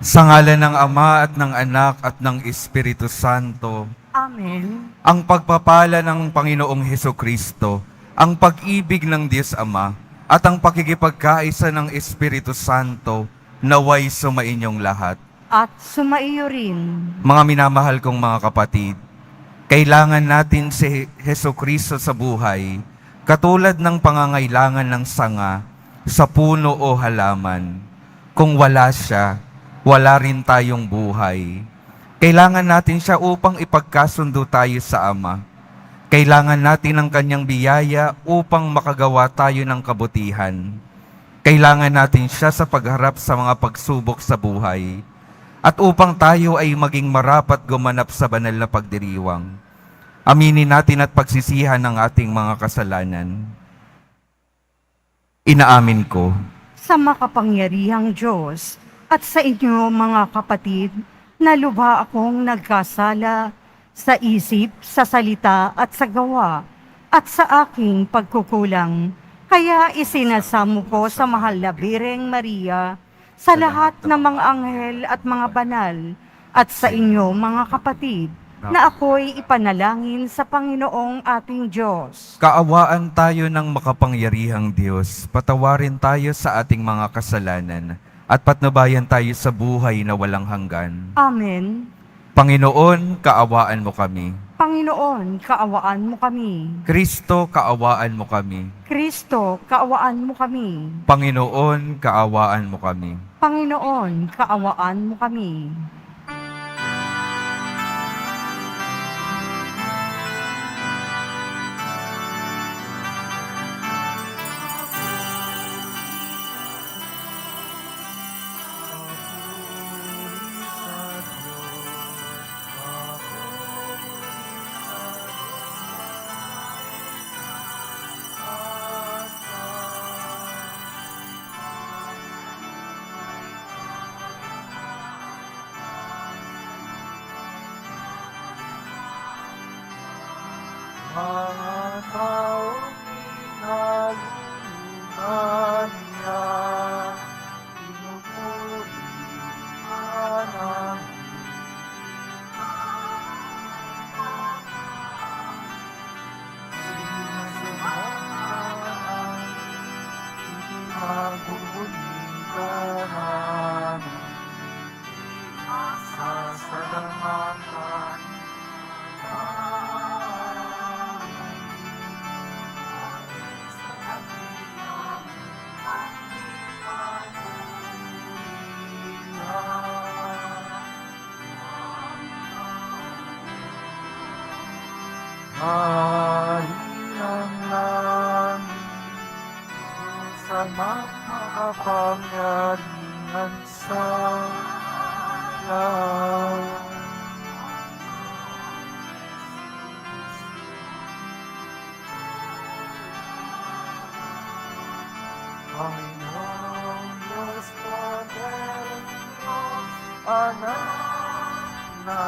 Sa ngalan ng Ama at ng Anak at ng Espiritu Santo, Amen. ang pagpapala ng Panginoong Hesukristo, ang pag-ibig ng Diyos Ama, at ang pakikipagkaisa ng Espiritu Santo, naway sumainyong lahat. At sumaiyo rin. Mga minamahal kong mga kapatid, kailangan natin si Hesukristo sa buhay, katulad ng pangangailangan ng sanga sa puno o halaman. Kung wala siya, wala rin tayong buhay. Kailangan natin siya upang ipagkasundo tayo sa Ama. Kailangan natin ang kanyang biyaya upang makagawa tayo ng kabutihan. Kailangan natin siya sa pagharap sa mga pagsubok sa buhay at upang tayo ay maging marapat gumanap sa banal na pagdiriwang. Aminin natin at pagsisihan ng ating mga kasalanan. Inaamin ko Sa makapangyarihang Diyos at sa inyo mga kapatid, na lubha akong nagkasala sa isip, sa salita at sa gawa, at sa aking pagkukulang. Kaya isinasamo ko sa mahal na Bireng Maria, sa lahat ng mga anghel at mga banal, at sa inyo mga kapatid, na ako'y ipanalangin sa Panginoong ating Diyos. kaawaan tayo ng makapangyarihang Diyos, patawarin tayo sa ating mga kasalanan, at patnubayan tayo sa buhay na walang hanggan. Amen. Panginoon, kaawaan mo kami. Panginoon, kaawaan mo kami. Kristo, kaawaan mo kami. Kristo, kaawaan mo kami. Panginoon, kaawaan mo kami. Panginoon, kaawaan mo kami. Mga taong pinalulugan niya, pinupuri ka namin. Sinasamahan, ipinagbubuli ka namin. Sasalamatan Ilang langit sa makapangyarihan sa lahat. Panginoong Diyos, Padre, Diyos, Anak na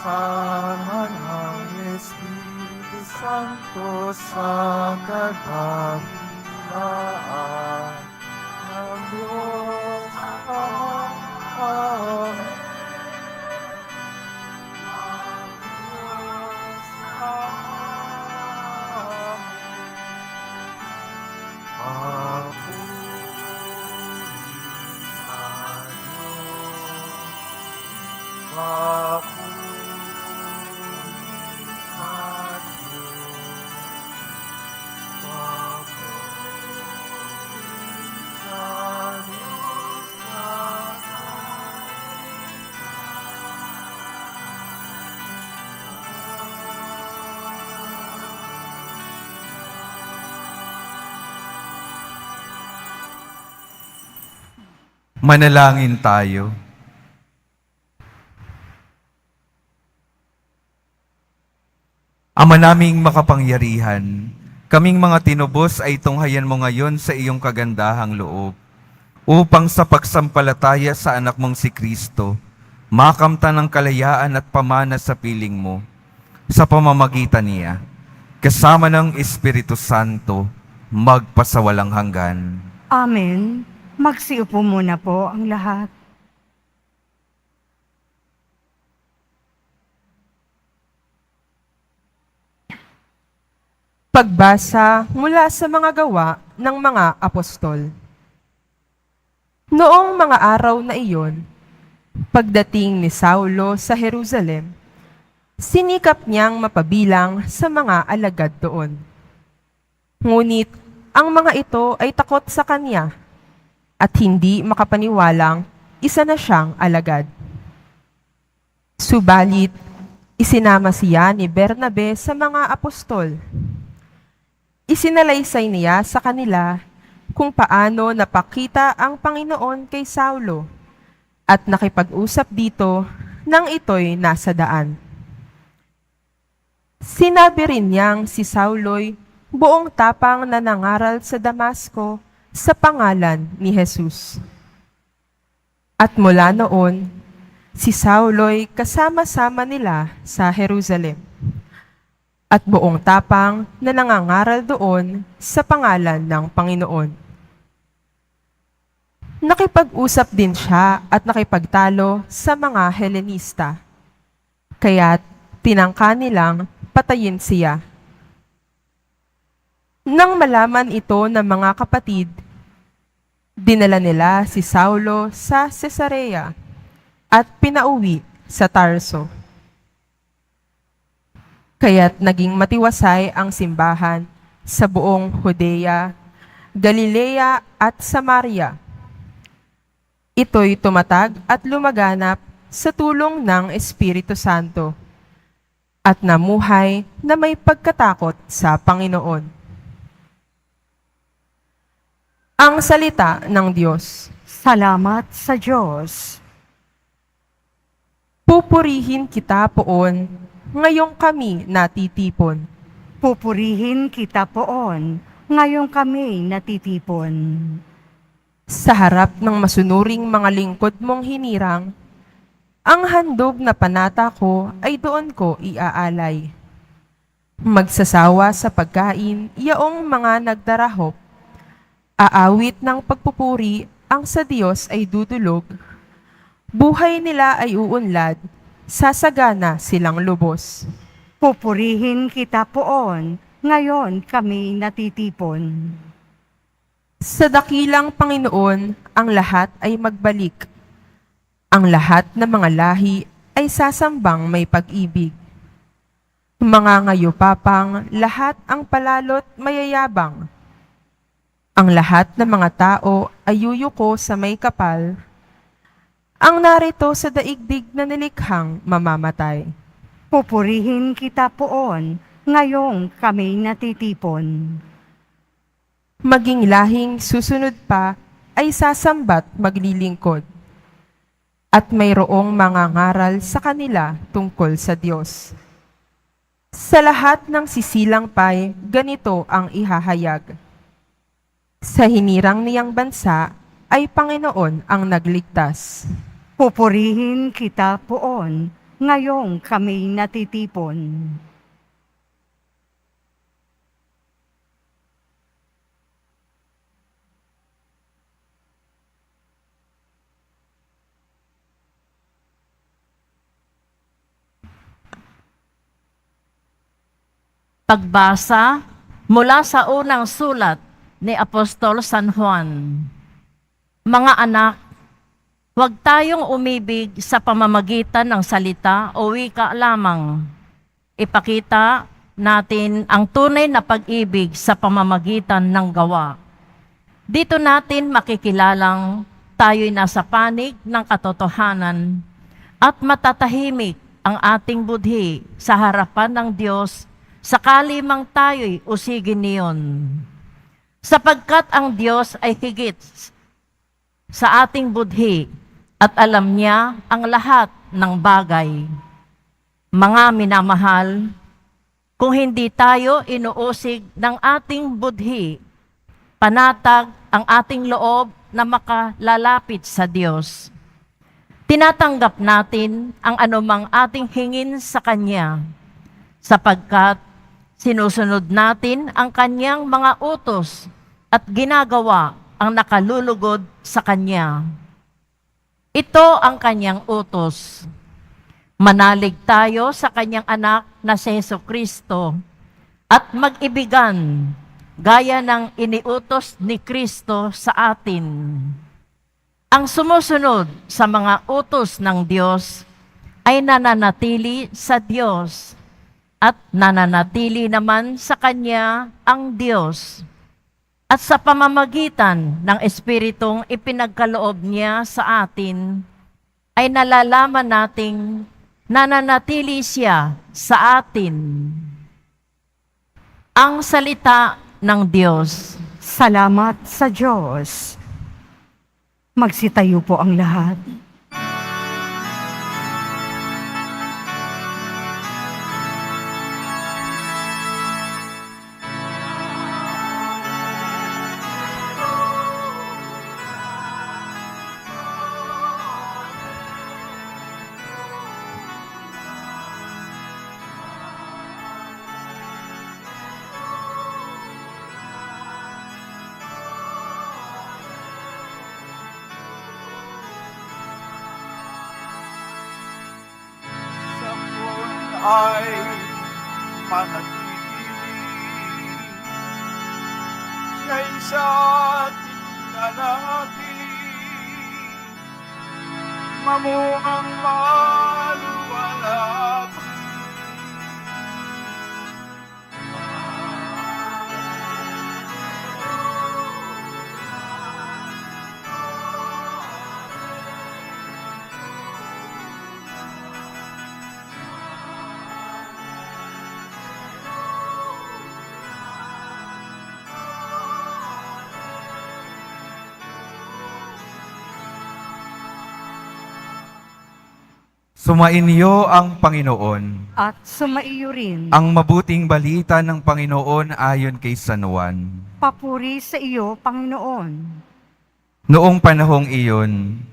Sama ng Espiritu Santo sa kadahilan ng Diyos. Amen. Manalangin tayo. Ama naming makapangyarihan, kaming mga tinubos ay tunghayan mo ngayon sa iyong kagandahang loob, upang sa pagsampalataya sa anak mong si Kristo, makamtan ng kalayaan at pamana sa piling mo, sa pamamagitan niya, kasama ng Espiritu Santo, magpasawalang hanggan. Amen. Magsiupo muna po ang lahat. Pagbasa mula sa mga gawa ng mga apostol. Noong mga araw na iyon, pagdating ni Saulo sa Jerusalem, sinikap niyang mapabilang sa mga alagad doon. Ngunit ang mga ito ay takot sa kanya at hindi makapaniwalang isa na siyang alagad. Subalit, isinama siya ni Bernabe sa mga apostol. Isinalaysay niya sa kanila kung paano napakita ang Panginoon kay Saulo at nakipag-usap dito nang ito'y nasa daan. Sinabi rin niyang si Saulo'y buong tapang na nangaral sa Damasco sa pangalan ni Jesus. At mula noon, si Saulo'y kasama-sama nila sa Jerusalem at buong tapang na nangangaral doon sa pangalan ng Panginoon. Nakipag-usap din siya at nakipagtalo sa mga Helenista, kaya't tinangka nilang patayin siya. Nang malaman ito ng mga kapatid, dinala nila si Saulo sa Cesarea at pinauwi sa Tarso. Kaya't naging matiwasay ang simbahan sa buong Judea, Galilea at Samaria. Ito'y tumatag at lumaganap sa tulong ng Espiritu Santo at namuhay na may pagkatakot sa Panginoon. Ang salita ng Diyos. Salamat sa Diyos. Pupurihin kita poon, ngayong kami natitipon. Pupurihin kita poon, ngayong kami natitipon. Sa harap ng masunuring mga lingkod mong hinirang, ang handog na panata ko ay doon ko iaalay. Magsasawa sa pagkain, yaong mga nagdarahop, aawit ng pagpupuri ang sa Diyos ay dudulog, buhay nila ay uunlad, sasagana silang lubos. Pupurihin kita poon, ngayon kami natitipon. Sa dakilang Panginoon, ang lahat ay magbalik. Ang lahat ng mga lahi ay sasambang may pag-ibig. Mga ngayupapang, lahat ang palalot mayayabang. Ang lahat ng mga tao ay yuyuko sa may kapal. Ang narito sa daigdig na nilikhang mamamatay. Pupurihin kita poon, ngayong kami natitipon. Maging lahing susunod pa ay sasambat maglilingkod. At mayroong mga ngaral sa kanila tungkol sa Diyos. Sa lahat ng sisilang pay, ganito ang ihahayag. Sa hinirang niyang bansa ay Panginoon ang nagligtas. Pupurihin kita poon, ngayong kami natitipon. Pagbasa mula sa unang sulat ni Apostol San Juan. Mga anak, huwag tayong umibig sa pamamagitan ng salita o wika lamang. Ipakita natin ang tunay na pag-ibig sa pamamagitan ng gawa. Dito natin makikilalang tayo'y nasa panig ng katotohanan at matatahimik ang ating budhi sa harapan ng Diyos sakali mang tayo'y usigin niyon. Sapagkat ang Diyos ay higit sa ating budhi at alam niya ang lahat ng bagay. Mga minamahal, kung hindi tayo inuusig ng ating budhi, panatag ang ating loob na makalalapit sa Diyos. Tinatanggap natin ang anumang ating hingin sa Kanya, sapagkat sinusunod natin ang Kanyang mga utos at ginagawa ang nakalulugod sa Kanya. Ito ang Kanyang utos. Manalig tayo sa Kanyang anak na si Jesucristo at mag-ibigan gaya ng iniutos ni Kristo sa atin. Ang sumusunod sa mga utos ng Diyos ay nananatili sa Diyos at nananatili naman sa Kanya ang Diyos. At sa pamamagitan ng Espiritong ipinagkaloob niya sa atin, ay nalalaman nating nananatili siya sa atin. Ang salita ng Diyos. Salamat sa Diyos. Magsitayo po ang lahat. Sa buwan ay manatili. Siya'y sa ating lalapit, mamuang maluwalhati. Sumainyo ang Panginoon. At sumaiyo rin. Ang mabuting balita ng Panginoon ayon kay San Juan. Papuri sa iyo, Panginoon. Noong panahong iyon,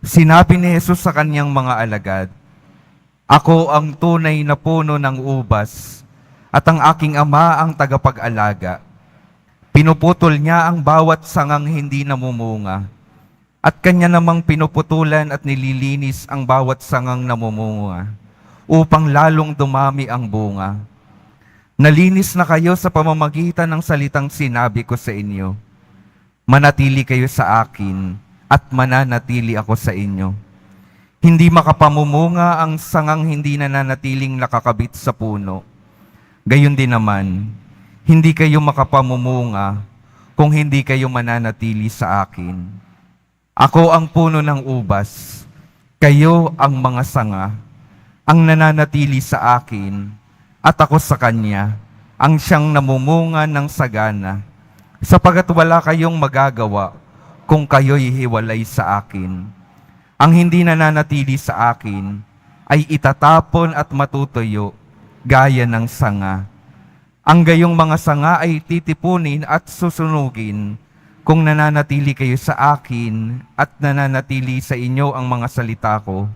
sinabi ni Jesus sa kanyang mga alagad, "Ako ang tunay na puno ng ubas, at ang aking Ama ang tagapag-alaga. Pinuputol niya ang bawat sangang hindi namumunga, at kanya namang pinuputulan at nililinis ang bawat sangang namumunga, upang lalong dumami ang bunga. Nalinis na kayo sa pamamagitan ng salitang sinabi ko sa inyo. Manatili kayo sa akin, at mananatili ako sa inyo. Hindi makapamumunga ang sangang hindi nananatiling nakakabit sa puno. Gayon din naman, hindi kayo makapamumunga kung hindi kayo mananatili sa akin. Ako ang puno ng ubas, kayo ang mga sanga, ang nananatili sa akin, at ako sa kanya, ang siyang namumunga ng sagana, sapagat wala kayong magagawa kung kayo'y hiwalay sa akin. Ang hindi nananatili sa akin ay itatapon at matutuyo gaya ng sanga. Ang gayong mga sanga ay titipunin at susunugin kung nananatili kayo sa akin at nananatili sa inyo ang mga salita ko.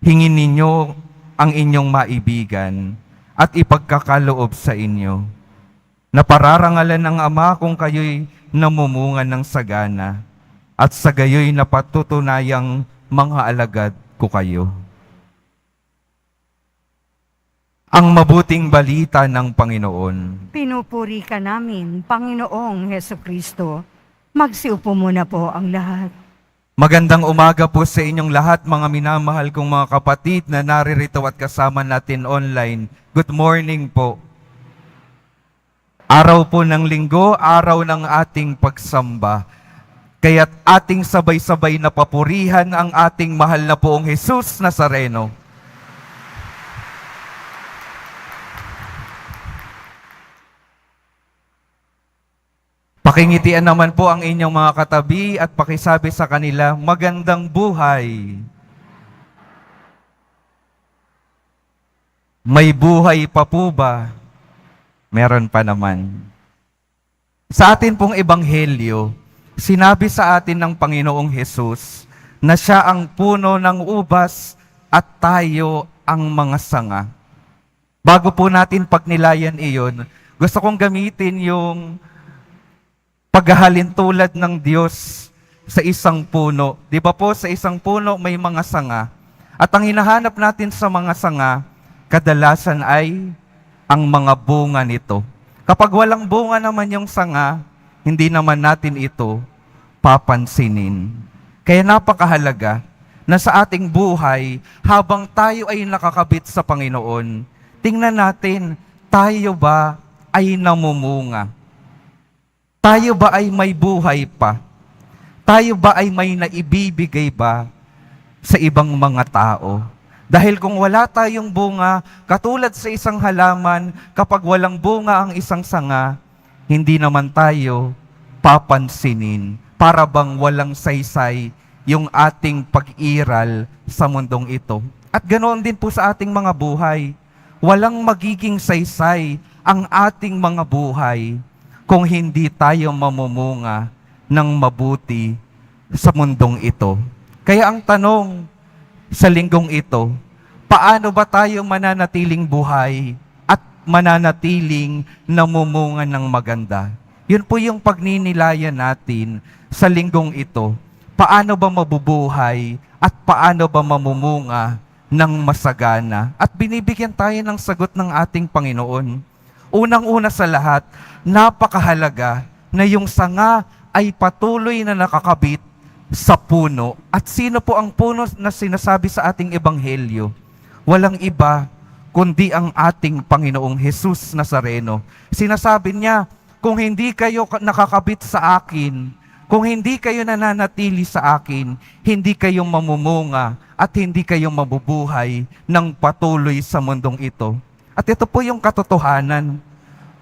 Hingin ninyo ang inyong maibigan at ipagkakaloob sa inyo, na pararangalan ng Ama kung kayo'y namumunga ng sagana, at sa gayo'y napatutunayang mga alagad ko kayo. Ang mabuting balita ng Panginoon. Pinupuri ka namin, Panginoong Heso Kristo. Magsiupo muna po ang lahat. Magandang umaga po sa inyong lahat, mga minamahal kong mga kapatid na naririto at kasama natin online. Good morning po. Araw po ng linggo, araw ng ating pagsamba. Kaya't ating sabay-sabay na papurihan ang ating mahal na poong Jesus Nazareno. Pakingitian naman po ang inyong mga katabi at pakisabi sa kanila, magandang buhay. May buhay pa po ba? Meron pa naman. Sa atin pong ebanghelyo, sinabi sa atin ng Panginoong Hesus na siya ang puno ng ubas at tayo ang mga sanga. Bago po natin pagnilayan iyon, gusto kong gamitin yung paghahalin tulad ng Diyos sa isang puno. Di ba po, sa isang puno may mga sanga. At ang hinahanap natin sa mga sanga, kadalasan ay ang mga bunga nito. Kapag walang bunga naman yung sanga, hindi naman natin ito papansinin. Kaya napakahalaga na sa ating buhay, habang tayo ay nakakabit sa Panginoon, tingnan natin, tayo ba ay namumunga? Tayo ba ay may buhay pa? Tayo ba ay may naibibigay ba sa ibang mga tao? Dahil kung wala tayong bunga, katulad sa isang halaman, kapag walang bunga ang isang sanga, hindi naman tayo papansinin. Para bang walang saysay yung ating pag-iral sa mundong ito. At ganoon din po sa ating mga buhay. Walang magiging saysay ang ating mga buhay kung hindi tayo mamumunga ng mabuti sa mundong ito. Kaya ang tanong sa linggong ito, paano ba tayo mananatiling buhay at mananatiling namumunga ng maganda? Yun po yung pagninilayan natin sa linggong ito. Paano ba mabubuhay at paano ba mamumunga ng masagana? At binibigyan tayo ng sagot ng ating Panginoon. Unang-una sa lahat, napakahalaga na yung sanga ay patuloy na nakakabit sa puno. At sino po ang puno na sinasabi sa ating ebanghelyo? Walang iba kundi ang ating Panginoong Jesus Nazareno. Sinasabi niya, kung hindi kayo nakakabit sa akin, kung hindi kayo nananatili sa akin, hindi kayo mamumunga at hindi kayo mabubuhay ng patuloy sa mundong ito. At ito po yung katotohanan.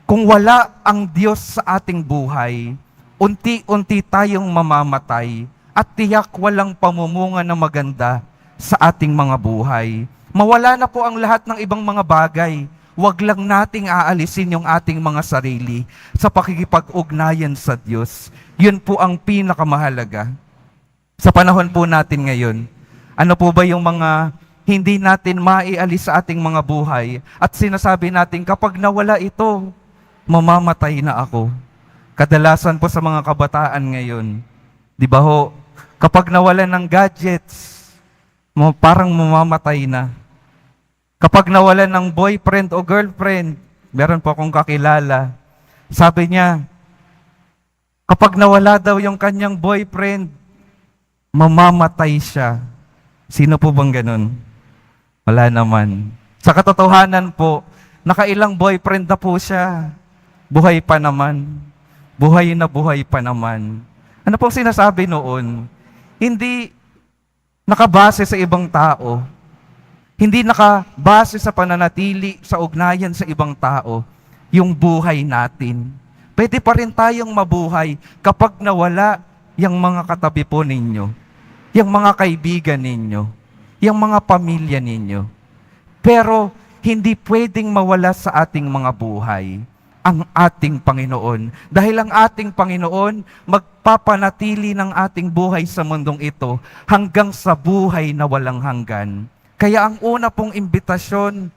Kung wala ang Diyos sa ating buhay, unti-unti tayong mamamatay at tiyak walang pamumunga na maganda sa ating mga buhay. Mawala na po ang lahat ng ibang mga bagay. Huwag lang nating aalisin yung ating mga sarili sa pakikipag-ugnayan sa Diyos. Yun po ang pinakamahalaga. Sa panahon po natin ngayon, ano po ba yung mga hindi natin maialis sa ating mga buhay at sinasabi natin, kapag nawala ito, mamamatay na ako. Kadalasan po sa mga kabataan ngayon, di ba ho, kapag nawalan ng gadgets, parang mamamatay na. Kapag nawalan ng boyfriend o girlfriend, meron po akong kakilala, sabi niya, kapag nawala daw yung kanyang boyfriend, mamamatay siya. Sino po bang ganun? Wala naman. Sa katotohanan po, nakailang boyfriend na po siya. Buhay pa naman. Buhay na buhay pa naman. Ano pong sinasabi noon? Hindi nakabase sa ibang tao. Hindi nakabase sa pananatili, sa ugnayan sa ibang tao, yung buhay natin. Pwede pa rin tayong mabuhay kapag nawala yung mga katabi po ninyo, yung mga kaibigan ninyo, yung mga pamilya ninyo. Pero hindi pwedeng mawala sa ating mga buhay ang ating Panginoon. Dahil ang ating Panginoon magpapanatili ng ating buhay sa mundong ito hanggang sa buhay na walang hanggan. Kaya ang una pong imbitasyon,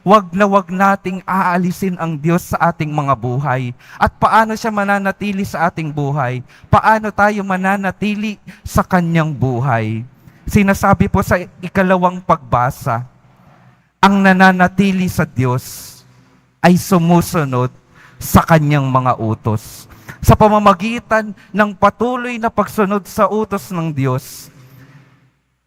wag na wag nating aalisin ang Diyos sa ating mga buhay. At paano siya mananatili sa ating buhay? Paano tayo mananatili sa kanyang buhay? Sinasabi po sa ikalawang pagbasa, ang nananatili sa Diyos ay sumusunod sa kanyang mga utos. Sa pamamagitan ng patuloy na pagsunod sa utos ng Diyos,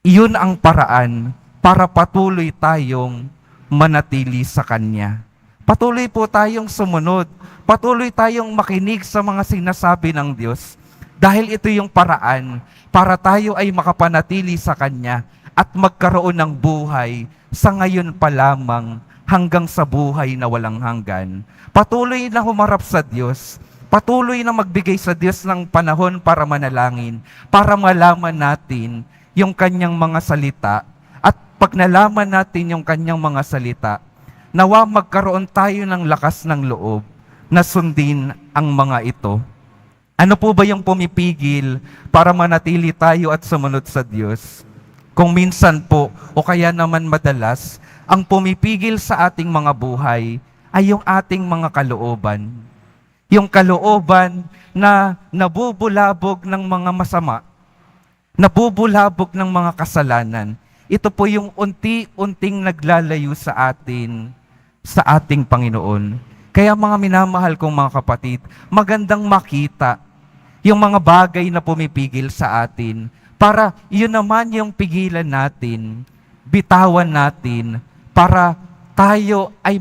iyon ang paraan para patuloy tayong manatili sa Kanya. Patuloy po tayong sumunod. Patuloy tayong makinig sa mga sinasabi ng Diyos. Dahil ito yung paraan para tayo ay makapanatili sa Kanya at magkaroon ng buhay sa ngayon pa lamang hanggang sa buhay na walang hanggan. Patuloy na humarap sa Diyos. Patuloy na magbigay sa Diyos ng panahon para manalangin, para malaman natin yung Kanyang mga salita. At pag nalaman natin yung Kanyang mga salita, nawa magkaroon tayo ng lakas ng loob na sundin ang mga ito. Ano po ba yung pumipigil para manatili tayo at sumunod sa Diyos? Kung minsan po, o kaya naman madalas, ang pumipigil sa ating mga buhay ay yung ating mga kalooban. Yung kalooban na nabubulabog ng mga masama, nabubulabog ng mga kasalanan. Ito po yung unti-unting naglalayo sa atin, sa ating Panginoon. Kaya mga minamahal kong mga kapatid, magandang makita yung mga bagay na pumipigil sa atin para yun naman yung pigilan natin, bitawan natin para tayo ay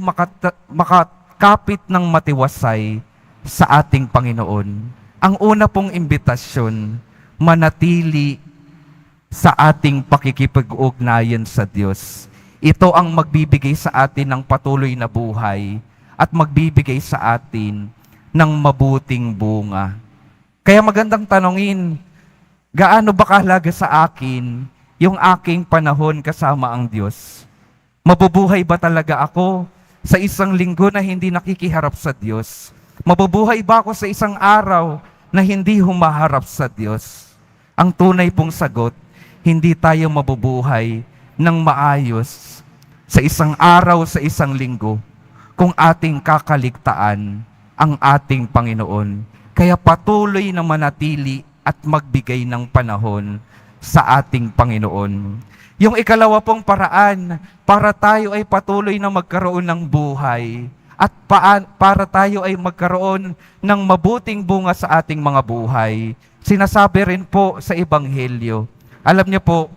makakapit ng matiwasay sa ating Panginoon. Ang una pong imbitasyon, manatili sa ating pakikipag-ugnayan sa Diyos. Ito ang magbibigay sa atin ng patuloy na buhay at magbibigay sa atin ng mabuting bunga. Kaya magandang tanongin, gaano ba kahalaga sa akin yung aking panahon kasama ang Diyos? Mabubuhay ba talaga ako sa isang linggo na hindi nakikiharap sa Diyos? Mabubuhay ba ako sa isang araw na hindi humaharap sa Diyos? Ang tunay pong sagot, hindi tayo mabubuhay ng maayos sa isang araw, sa isang linggo, kung ating kakaligtaan ang ating Panginoon. Kaya patuloy na manatili at magbigay ng panahon sa ating Panginoon. Yung ikalawa pong paraan, para tayo ay patuloy na magkaroon ng buhay at para tayo ay magkaroon ng mabuting bunga sa ating mga buhay. Sinasabi rin po sa Ebanghelyo. Alam niyo po,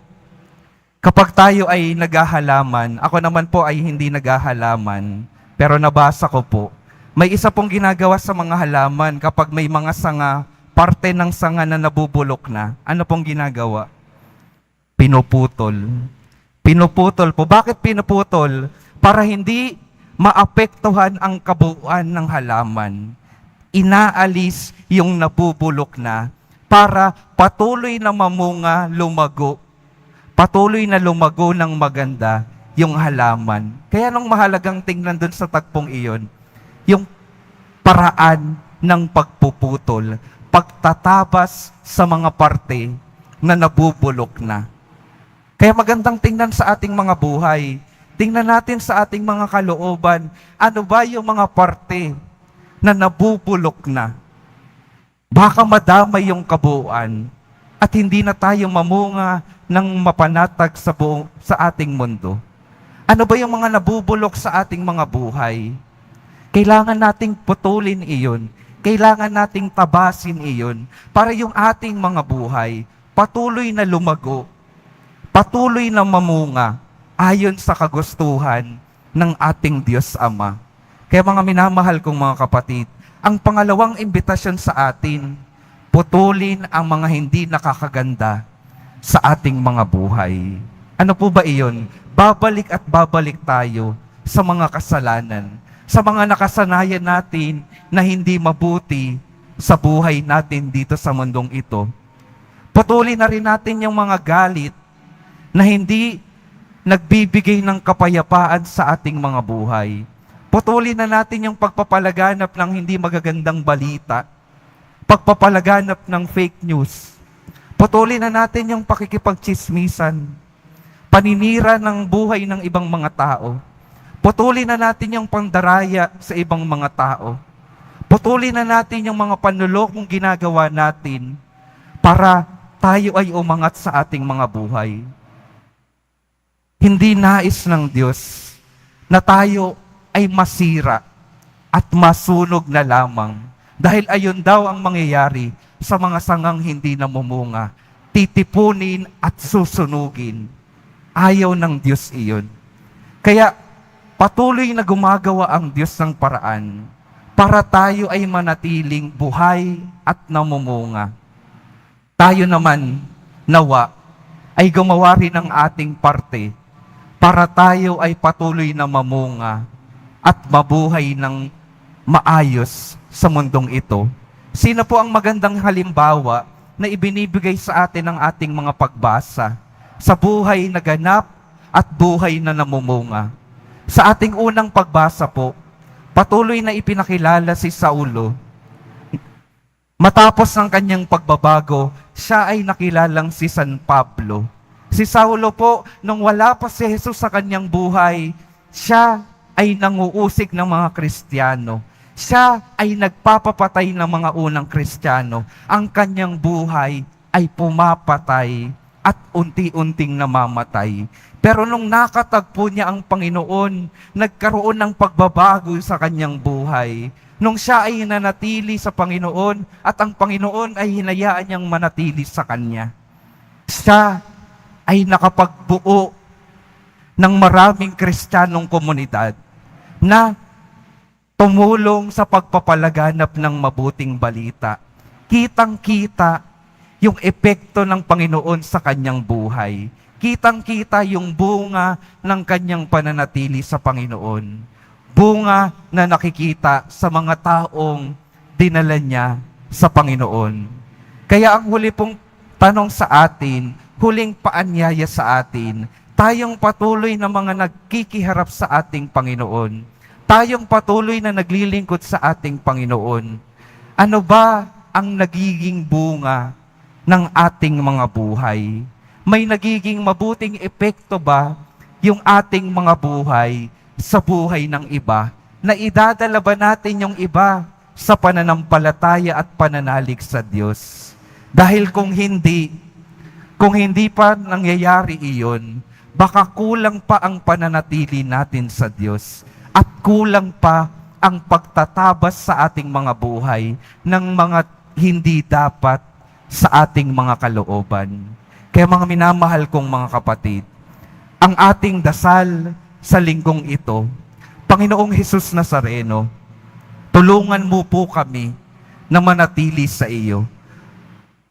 kapag tayo ay naghahalaman, ako naman po ay hindi naghahalaman, pero nabasa ko po, may isa pong ginagawa sa mga halaman kapag may mga sanga, parte ng sanga na nabubulok na. Ano pong ginagawa? Pinuputol. Pinuputol po. Bakit pinuputol? Para hindi maapektuhan ang kabuuan ng halaman. Inaalis yung nabubulok na para patuloy na mamunga, lumago. Patuloy na lumago ng maganda yung halaman. Kaya nung mahalagang tingnan dun sa tagpong iyon, yung paraan ng pagpuputol, pagtatabas sa mga parte na nabubulok na. Kaya magandang tingnan sa ating mga buhay. Tingnan natin sa ating mga kalooban, ano ba yung mga parte na nabubulok na? Baka madamay yung kabuuan at hindi na tayo mamunga ng mapanatag sa ating mundo. Ano ba yung mga nabubulok sa ating mga buhay? Kailangan nating putulin iyon. Kailangan nating tabasin iyon para yung ating mga buhay patuloy na lumago, patuloy na mamunga ayon sa kagustuhan ng ating Diyos Ama. Kaya mga minamahal kong mga kapatid, ang pangalawang imbitasyon sa atin, putulin ang mga hindi nakakaganda sa ating mga buhay. Ano po ba iyon? Babalik at babalik tayo sa mga kasalanan, sa mga nakasanayan natin na hindi mabuti sa buhay natin dito sa mundong ito. Putulin na rin natin yung mga galit na hindi nagbibigay ng kapayapaan sa ating mga buhay. Putulin na natin yung pagpapalaganap ng hindi magagandang balita, pagpapalaganap ng fake news. Putulin na natin yung pakikipagtsismisan. paninira ng buhay ng ibang mga tao. Putulin na natin yung pandaraya sa ibang mga tao. Putulin na natin yung mga panlulokong ginagawa natin para tayo ay umangat sa ating mga buhay. Hindi nais ng Diyos na tayo ay masira at masunog na lamang. Dahil ayon daw ang mangyayari sa mga sangang hindi namumunga. Titipunin at susunugin. Ayaw ng Diyos iyon. Kaya patuloy na gumagawa ang Diyos ng paraan para tayo ay manatiling buhay at namumunga. Tayo naman, nawa, ay gumawa rin ng ating parte para tayo ay patuloy na mamunga at mabuhay ng maayos sa mundong ito. Sino po ang magandang halimbawa na ibinibigay sa atin ng ating mga pagbasa sa buhay na ganap at buhay na namumunga? Sa ating unang pagbasa po, patuloy na ipinakilala si Saulo. Matapos ng kanyang pagbabago, siya ay nakilalang si San Pablo. Si Saulo po, nung wala pa si Jesus sa kanyang buhay, siya ay nanguusig ng mga Kristiyano. Siya ay nagpapapatay ng mga unang Kristiyano. Ang kanyang buhay ay pumapatay at unti-unting namamatay. Pero nung nakatagpo niya ang Panginoon, nagkaroon ng pagbabago sa kanyang buhay. Nung siya ay nanatili sa Panginoon at ang Panginoon ay hinayaan niyang manatili sa kanya, siya ay nakapagbuo ng maraming Kristiyanong komunidad na tumulong sa pagpapalaganap ng mabuting balita. Kitang-kita yung epekto ng Panginoon sa kanyang buhay. Kitang-kita yung bunga ng kanyang pananatili sa Panginoon. Bunga na nakikita sa mga taong dinala niya sa Panginoon. Kaya ang huli pong tanong sa atin, huling paanyaya sa atin, tayong patuloy na mga nagkikiharap sa ating Panginoon. Tayong patuloy na naglilingkod sa ating Panginoon. Ano ba ang nagiging bunga ng ating mga buhay? May nagiging mabuting epekto ba yung ating mga buhay sa buhay ng iba? Na idadala ba natin yung iba sa pananampalataya at pananalig sa Diyos? Dahil kung hindi pa nangyayari iyon, baka kulang pa ang pananatili natin sa Diyos at kulang pa ang pagtatabas sa ating mga buhay ng mga hindi dapat sa ating mga kalooban. Kaya mga minamahal kong mga kapatid, ang ating dasal sa linggong ito, Panginoong Hesus Nazareno, tulungan mo po kami na manatili sa iyo.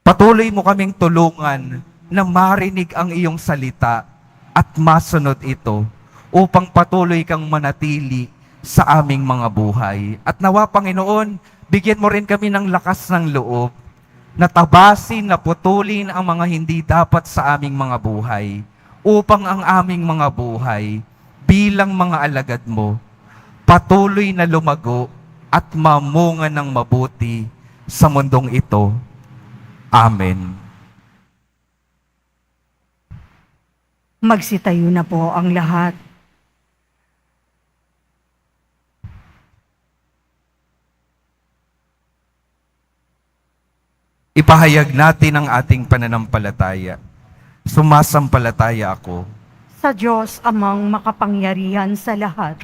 Patuloy mo kaming tulungan na marinig ang iyong salita at masunod ito upang patuloy kang manatili sa aming mga buhay. At nawa, Panginoon, bigyan mo rin kami ng lakas ng loob na tabasin, na putulin ang mga hindi dapat sa aming mga buhay upang ang aming mga buhay bilang mga alagad mo patuloy na lumago at mamunga ng mabuti sa mundong ito. Amen. Magsitayo na po ang lahat. Ipahayag natin ang ating pananampalataya. Sumasampalataya ako Sa Diyos amang makapangyarihan sa lahat,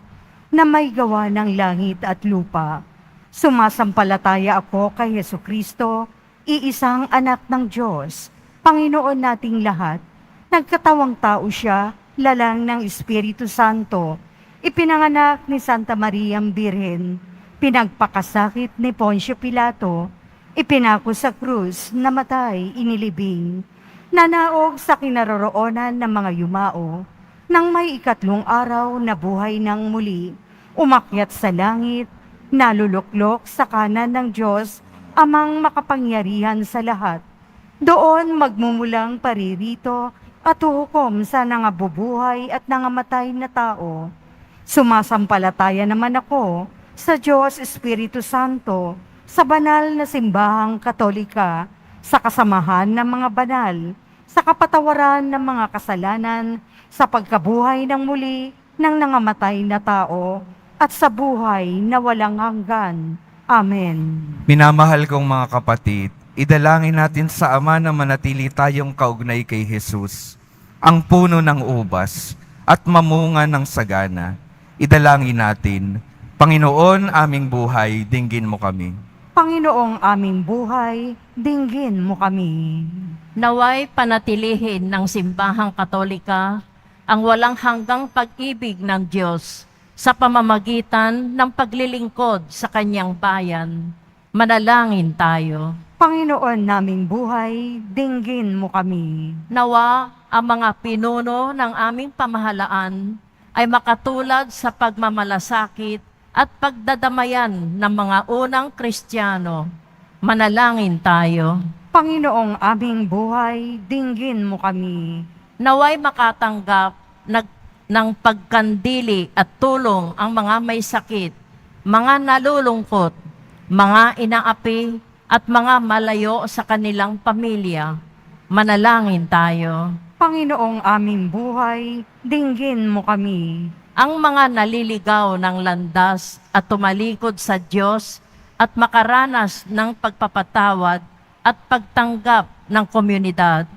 na may gawa ng langit at lupa. Sumasampalataya ako kay Jesucristo, iisang anak ng Diyos, Panginoon nating lahat. Nagkatawang tao siya, lalang ng Espiritu Santo, ipinanganak ni Santa Maria Birhen, pinagpakasakit ni Poncio Pilato, ipinako sa krus, namatay, inilibing, nanaog sa kinaroroonan ng mga yumao, nang may ikatlong araw na buhay ng muli, umakyat sa langit, naluluklok sa kanan ng Diyos, amang makapangyarihan sa lahat. Doon magmumulang paririto at huhukom sa nangabubuhay at nangamatay na tao. Sumasampalataya naman ako sa Diyos Espiritu Santo, sa banal na simbahang katolika, sa kasamahan ng mga banal, sa kapatawaran ng mga kasalanan, sa pagkabuhay ng muli ng nangamatay na tao, at sa buhay na walang hanggan. Amen. Minamahal kong mga kapatid, idalangin natin sa Ama na manatili tayong kaugnay kay Jesus, ang puno ng ubas at mamunga ng sagana. Idalangin natin, Panginoon aming buhay, dinggin mo kami. Panginoong aming buhay, dinggin mo kami. Naway panatilihin ng Simbahang Katolika ang walang hanggang pag-ibig ng Diyos sa pamamagitan ng paglilingkod sa Kanyang bayan. Manalangin tayo. Panginoon naming buhay, dinggin mo kami. Nawa ang mga pinuno ng aming pamahalaan ay makatulad sa pagmamalasakit at pagdadamayan ng mga unang Kristiyano. Manalangin tayo. Panginoong aming buhay, dinggin mo kami. Naway makatanggap ng pagkandili at tulong ang mga may sakit, mga nalulungkot, mga inaapi at mga malayo sa kanilang pamilya. Manalangin tayo. Panginoong aming buhay, dinggin mo kami. Ang mga naliligaw ng landas at tumalikod sa Diyos at makaranas ng pagpapatawad at pagtanggap ng komunidad.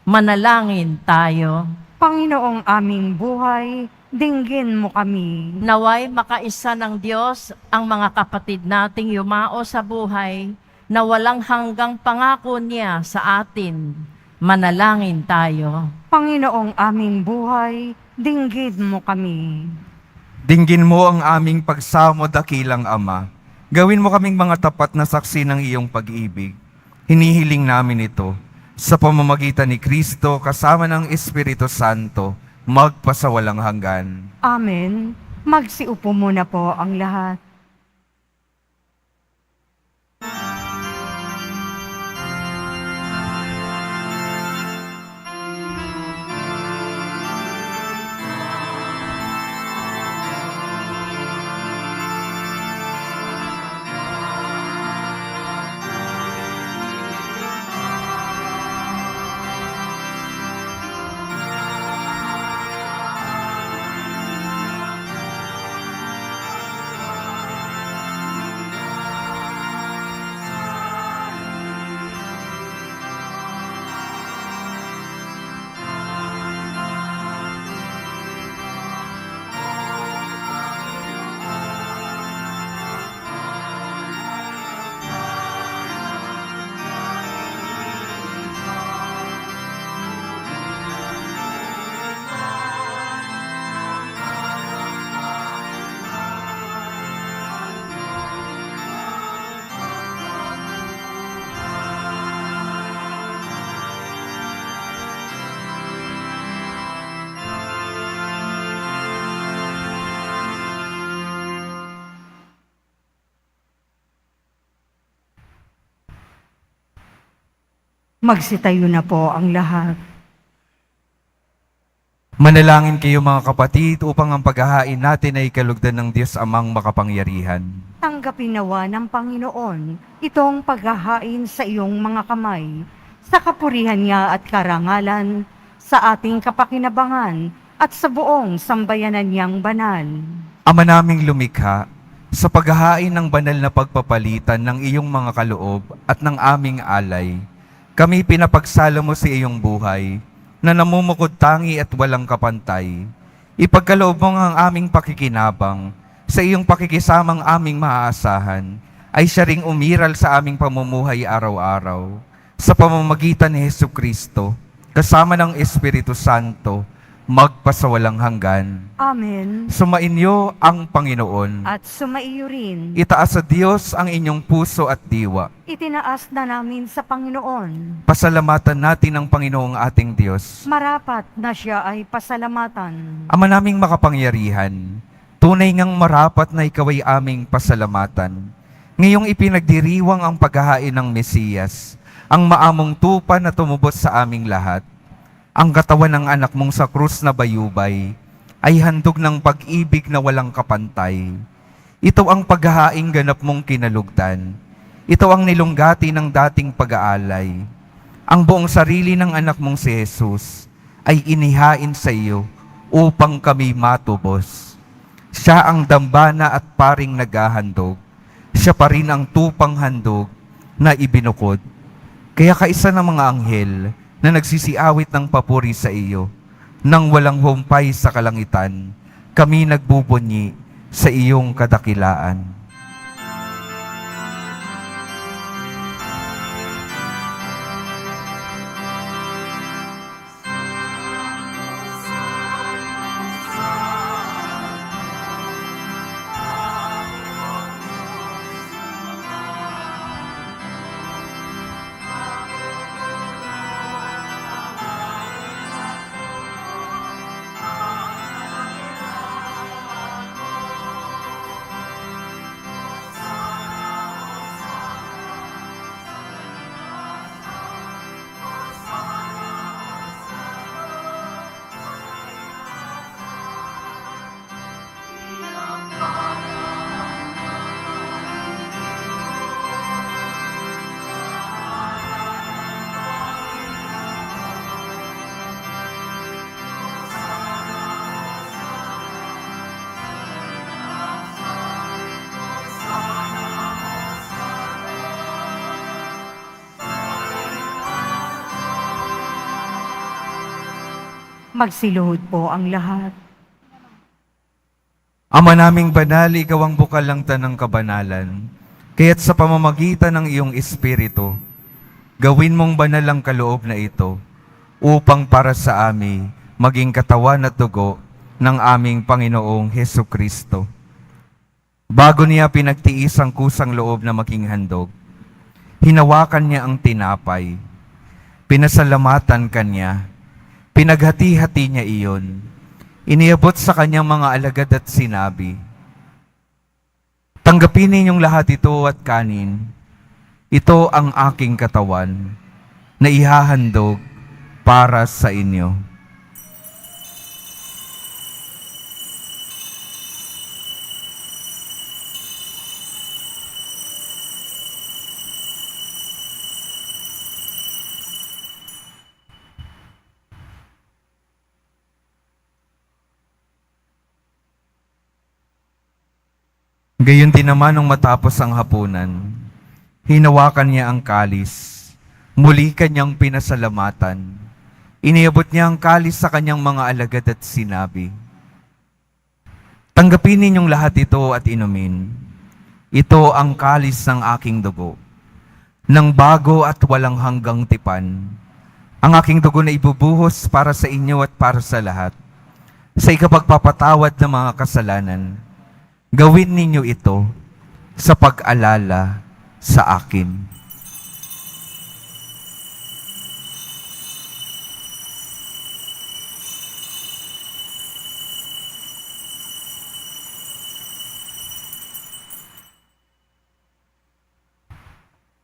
Manalangin tayo. Panginoong aming buhay, dinggin mo kami. Naway makaisa ng Diyos ang mga kapatid nating yumao sa buhay na walang hanggang pangako niya sa atin. Manalangin tayo. Panginoong aming buhay, dinggin mo kami. Dinggin mo ang aming pagsamo, dakilang Ama. Gawin mo kaming mga tapat na saksi ng iyong pag-ibig. Hinihiling namin ito sa pamamagitan ni Kristo kasama ng Espiritu Santo, magpasawalang hanggan. Amen. Magsiupo muna po ang lahat. Magsitayo na po ang lahat. Manalangin kayo mga kapatid upang ang paghahain natin ay kalugdan ng Diyos Amang makapangyarihan. Tanggapin nawa ng Panginoon itong paghahain sa iyong mga kamay, sa kapurihan niya at karangalan, sa ating kapakinabangan at sa buong sambayanan niyang banal. Ama naming lumikha, sa paghahain ng banal na pagpapalitan ng iyong mga kaloob at ng aming alay, kami pinapagsalo mo sa iyong buhay, na namumukod tangi at walang kapantay. Ipagkaloob mo ang aming pakikinabang, sa iyong pakikisamang aming maaasahan, ay siya ring umiral sa aming pamumuhay araw-araw. Sa pamamagitan ni Hesukristo, kasama ng Espiritu Santo, magpasawalang hanggan. Amen. Sumainyo ang Panginoon. At sumaiyo rin. Itaas sa Diyos ang inyong puso at diwa. Itinaas na namin sa Panginoon. Pasalamatan natin ang Panginoong ating Diyos. Marapat na siya ay pasalamatan. Ama naming makapangyarihan, tunay ngang marapat na ikaw ay aming pasalamatan. Ngayong ipinagdiriwang ang paghahain ng Mesiyas, ang maamong tupa na tumubos sa aming lahat, ang katawan ng anak mong sa krus na bayubay, ay handog ng pag-ibig na walang kapantay. Ito ang paghahaing ganap mong kinalugdan. Ito ang nilunggati ng dating pag-aalay. Ang buong sarili ng anak mong si Jesus ay inihain sa iyo upang kami matubos. Siya ang dambana at paring naghahandog. Siya pa rin ang tupang handog na ibinukod. Kaya kaisa ng mga anghel na nagsisiawit ng papuri sa iyo, nang walang humpay sa kalangitan, kami nagbubunyi sa iyong kadakilaan. Magsiluhod po ang lahat. Ama naming banal, ikaw ang bukal ng tanang kabanalan. Kaya't sa pamamagitan ng iyong Espiritu, gawin mong banal ang kaloob na ito, upang para sa amin maging katawan at dugo ng aming Panginoong Heso Kristo. Bago niya pinagtiis ang kusang loob na maging handog, hinawakan niya ang tinapay, pinasalamatan kanya, pinaghati-hati niya iyon, iniabot sa kanyang mga alagad at sinabi, "Tanggapin ninyong lahat ito at kanin. Ito ang aking katawan na ihahandog para sa inyo." Gayon din naman nung matapos ang hapunan, hinawakan niya ang kalis, muli kanyang pinasalamatan. Iniabot niya ang kalis sa kanyang mga alagad at sinabi, "Tanggapin ninyong lahat ito at inumin. Ito ang kalis ng aking dugo, ng bago at walang hanggang tipan. Ang aking dugo na ibubuhos para sa inyo at para sa lahat, sa ikapagpapatawad ng mga kasalanan. Gawin ninyo ito sa pag-alala sa akin."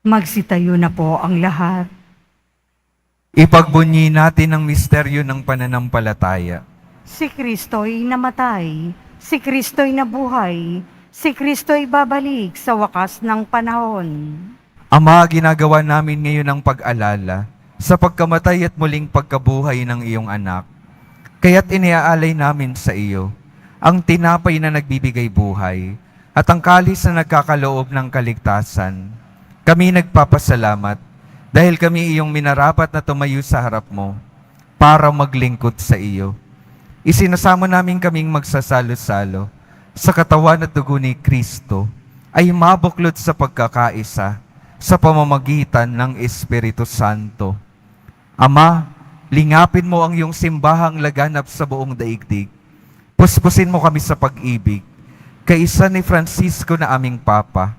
Magsitayo na po ang lahat. Ipagbunyi natin ang misteryo ng pananampalataya. Si Kristo'y namatay, si Kristo'y nabuhay, si Kristo'y babalik sa wakas ng panahon. Ama, ginagawa namin ngayon ang pag-alala sa pagkamatay at muling pagkabuhay ng iyong anak. Kaya't iniaalay namin sa iyo ang tinapay na nagbibigay buhay at ang kalis na nagkakaloob ng kaligtasan. Kami nagpapasalamat dahil kami iyong minarapat na tumayo sa harap mo para maglingkod sa iyo. Isinasamo namin kaming magsasalo-salo sa katawan at dugo ni Kristo ay mabuklod sa pagkakaisa sa pamamagitan ng Espiritu Santo. Ama, lingapin mo ang iyong simbahang laganap sa buong daigdig. Puspusin mo kami sa pag-ibig, kaisa ni Francisco na aming Papa,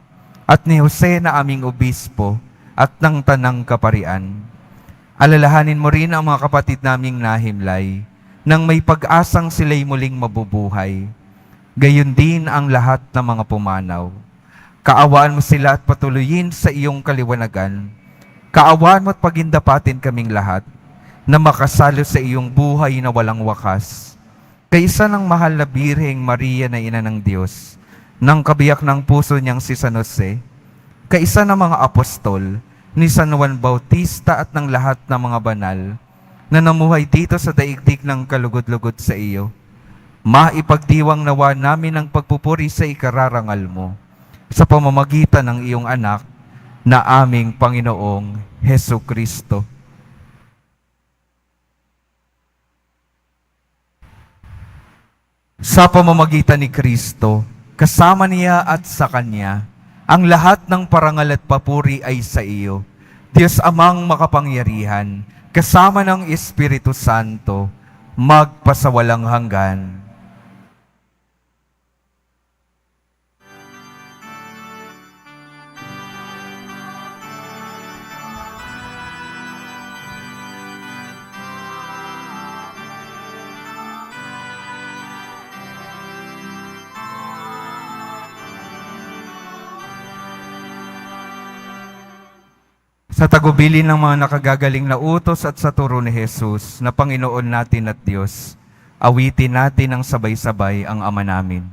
at ni Jose na aming Obispo, at ng Tanang Kaparian. Alalahanin mo rin ang mga kapatid naming nahimlay, nang may pag-asang sila'y muling mabubuhay. Gayon din ang lahat ng mga pumanaw. Kaawaan mo sila at patuloyin sa iyong kaliwanagan. Kaawaan mo at pagindapatin kaming lahat na makasalo sa iyong buhay na walang wakas. Kaisa ng mahal na Birheng Maria na Ina ng Diyos, ng kabiyak ng puso niyang si San Jose, kaisa ng mga apostol, ni San Juan Bautista at ng lahat ng mga banal, na namuhay dito sa daigdig ng kalugod-lugod sa iyo. Maipagdiwang nawa namin ang pagpupuri sa ikararangal mo sa pamamagitan ng iyong anak na aming Panginoong Hesu Kristo. Sa pamamagitan ni Kristo, kasama niya at sa Kanya, ang lahat ng parangal at papuri ay sa iyo, Diyos Amang makapangyarihan, kasama ng Espiritu Santo, magpasawalang hanggan. Sa tagubilin ng mga nakagagaling na utos at sa turo ni Jesus na Panginoon natin at Diyos, awitin natin ang sabay-sabay ang Ama namin.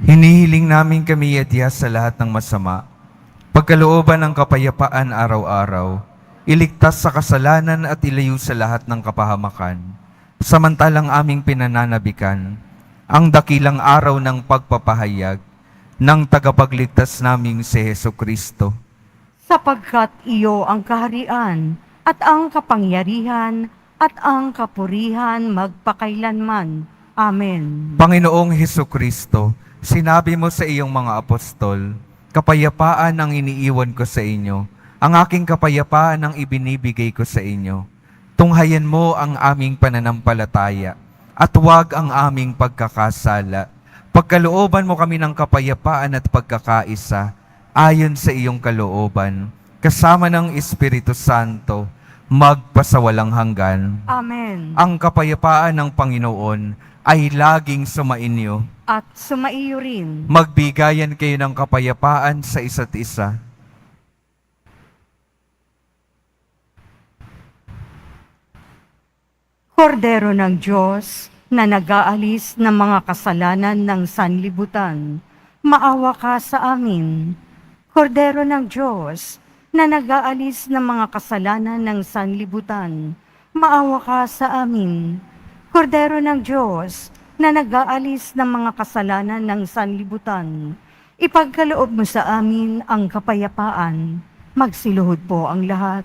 Hinihiling namin kami iadya sa lahat ng masama, pagkalooban ng kapayapaan araw-araw, iligtas sa kasalanan at ilayo sa lahat ng kapahamakan, samantalang aming pinananabikan ang dakilang araw ng pagpapahayag ng tagapagligtas naming si Hesu Kristo. Sapagkat iyo ang kaharian at ang kapangyarihan at ang kapurihan magpakailanman. Amen. Panginoong Hesu Kristo, sinabi mo sa iyong mga apostol, kapayapaan ang iniiwan ko sa inyo, ang aking kapayapaan ang ibinibigay ko sa inyo. Tunghayan mo ang aming pananampalataya at huwag ang aming pagkakasala. Pagkalooban mo kami ng kapayapaan at pagkakaisa ayon sa iyong kalooban, kasama ng Espiritu Santo, magpasawalang hanggan. Amen. Ang kapayapaan ng Panginoon ay laging sumainyo. At sumaiyo rin. Magbigayan kayo ng kapayapaan sa isa't isa. Kordero ng Diyos na nag-aalis ng mga kasalanan ng sanlibutan, maawa ka sa amin. Kordero ng Diyos na nag-aalis ng mga kasalanan ng sanlibutan, maawa ka sa amin. Kordero ng Diyos na nag-aalis ng mga kasalanan ng sanlibutan, ipagkaloob mo sa amin ang kapayapaan. Magsiluhod po ang lahat.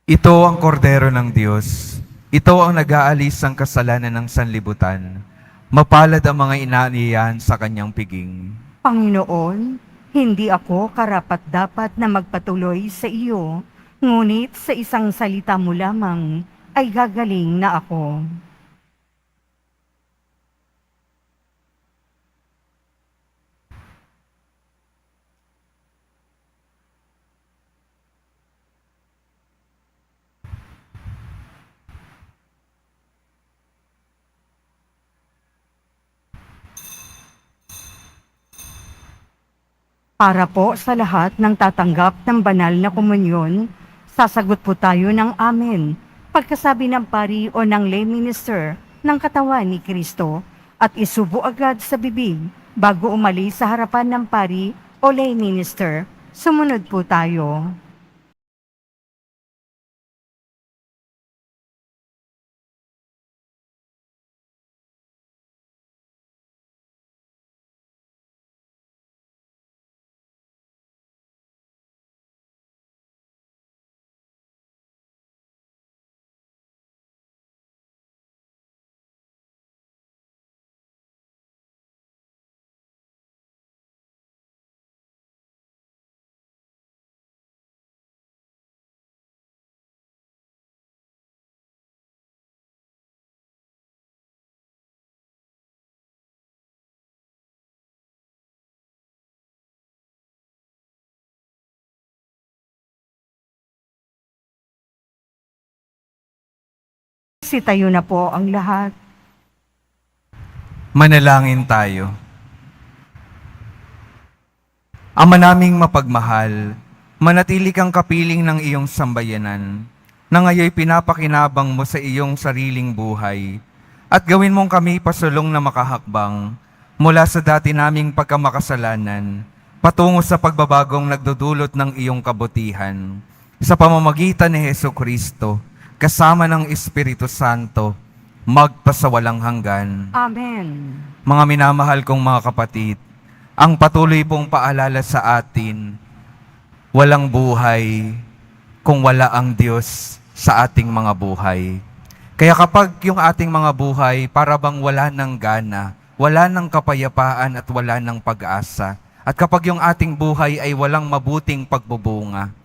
Ito ang kordero ng Diyos. Ito ang nag-aalis ng kasalanan ng sanlibutan. Mapalad ang mga inaaniyan sa kanyang piging. Panginoon, hindi ako karapat-dapat na magpatuloy sa iyo, ngunit sa isang salita mo lamang ay gagaling na ako. Para po sa lahat ng tatanggap ng banal na komunyon, sasagot po tayo ng amen. Pagkasabi ng pari o ng lay minister ng katawan ni Kristo at isubo agad sa bibig bago umalis sa harapan ng pari o lay minister. Sumunod po tayo. Sitayo na po ang lahat. Manalangin tayo. Ama naming mapagmahal, manatili kang kapiling ng iyong sambayanan, na ngayoy pinapakinabang mo sa iyong sariling buhay, at gawin mong kami pasulong na makahakbang mula sa dati naming pagkamakasalanan, patungo sa pagbabagong nagdudulot ng iyong kabutihan, sa pamamagitan ni Hesukristo, kasama ng Espiritu Santo, magpasawalang hanggan. Amen. Mga minamahal kong mga kapatid, ang patuloy pong paalala sa atin, walang buhay kung wala ang Diyos sa ating mga buhay. Kaya kapag yung ating mga buhay para bang wala ng gana, wala ng kapayapaan at wala ng pag-asa, at kapag yung ating buhay ay walang mabuting pagbubunga,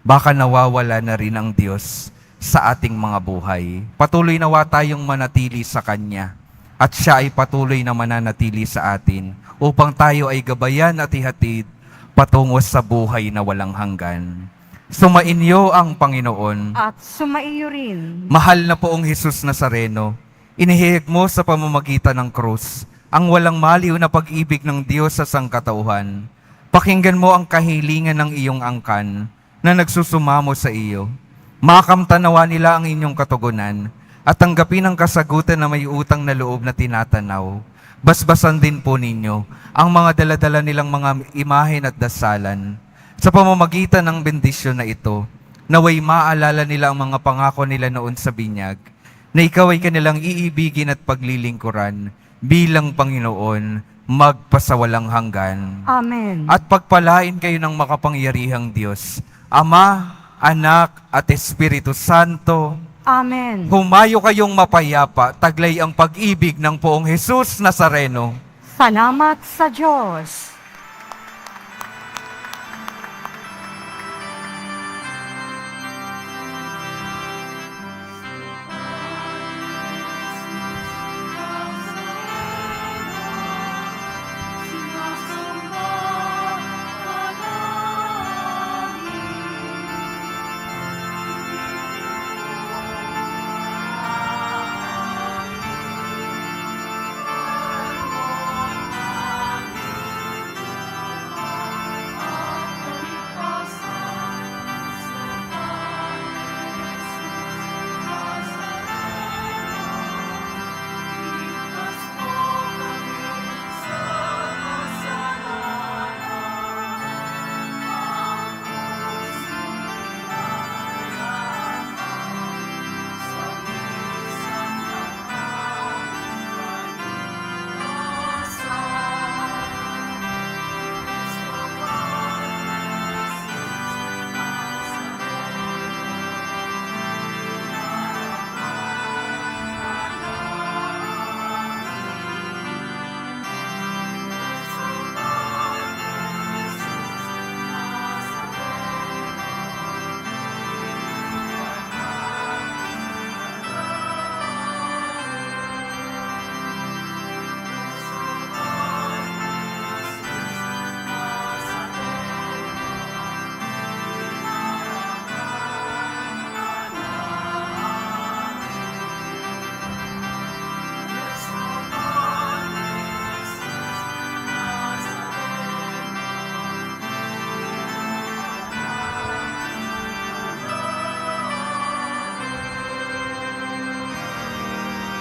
baka nawawala na rin ang Diyos sa ating mga buhay. Patuloy nawa tayong manatili sa Kanya at Siya ay patuloy na mananatili sa atin upang tayo ay gabayan at ihatid patungo sa buhay na walang hanggan. Sumainyo ang Panginoon. At sumaiyo rin. Mahal na poong Jesus Nazareno, inihihig mo sa pamamagitan ng krus ang walang maliw na pag-ibig ng Diyos sa sangkatauhan. Pakinggan mo ang kahilingan ng iyong angkan na nagsusumamo sa iyo. Makamtanawa nila ang inyong katugunan at tanggapin ang kasagutan na may utang na loob na tinatanaw. Basbasan din po ninyo ang mga daladala nilang mga imahen at dasalan. Sa pamamagitan ng bendisyon na ito, naway maalala nila ang mga pangako nila noon sa binyag, na ikaw ay kanilang iibigin at paglilingkuran bilang Panginoon, magpasawalang hanggan. Amen. At pagpalain kayo ng makapangyarihang Diyos, Ama, Anak, at Espiritu Santo. Amen. Humayo kayong mapayapa, taglay ang pag-ibig ng poong Jesus Nazareno. Salamat sa Diyos.